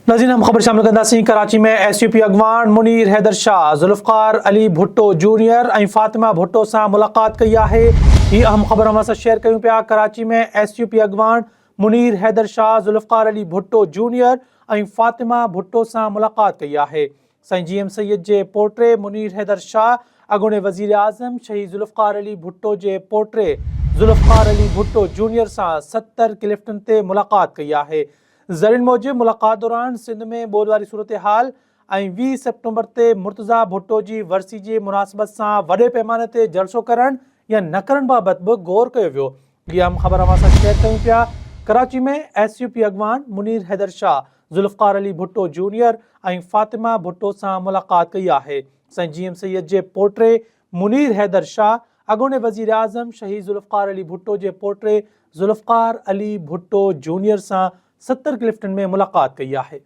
नाज़रीन, हम ख़बर शामिल कंदासीं। कराची में SUP अॻवान मुनीर हैदर शाह ज़ुल्फ़कार अली भुट्टो जूनियर ऐं फ़ातिमा भुट्टो सां मुलाक़ात कई आहे। ही अहम ख़बर हम सां शेयर कयूं पिया। कराची में SUP अॻवान मुनीर हैदर शाह ज़ुल्फ़कार अली भुट्टो जूनियर ऐं फ़ातिमा भुट्टो सां मुलाक़ात कई आहे। साईं GM सैयद जे पोटे मुनीर हैदर शाह अॻूणे वज़ीर आज़म शहीद ज़ुल्फ़कार अली भुट्टो जे पोटे ज़ुल्फ़कार अली भुट्टो जूनियर सां 70 क्लिफ्टन ते मुलाक़ात कई आहे। ज़रीन मूजिब मुलाक़ात दौरान सिंध में ॿोॾि वारी सूरत हाल ऐं 20 सेप्टेम्बर ते मुर्तज़ा भुट्टो जी वरसी जी मुनासिबत सां वॾे पैमाने ते जलसो करण या न करण बाबति बि गौर कयो वियो। इहा अहम ख़बर असां शेयर कयूं पिया। कराची में SUP अॻवान मुनीर हैदर शाह ज़ुल्फ़कार अली भुट्टो जूनियर ऐं फ़ातिमा भुट्टो सां मुलाक़ात कई आहे। साईं GM सैयद जे पोटे मुनीर हैदर शाह अॻूणे वज़ीर आज़म शहीद ज़ुल्फ़कार अली भुट्टो जे पोटे ज़ुल्फ़कार अली भुट्टो जूनियर सां 70 क्लिफ्टन में मुलाक़ात कई आहे।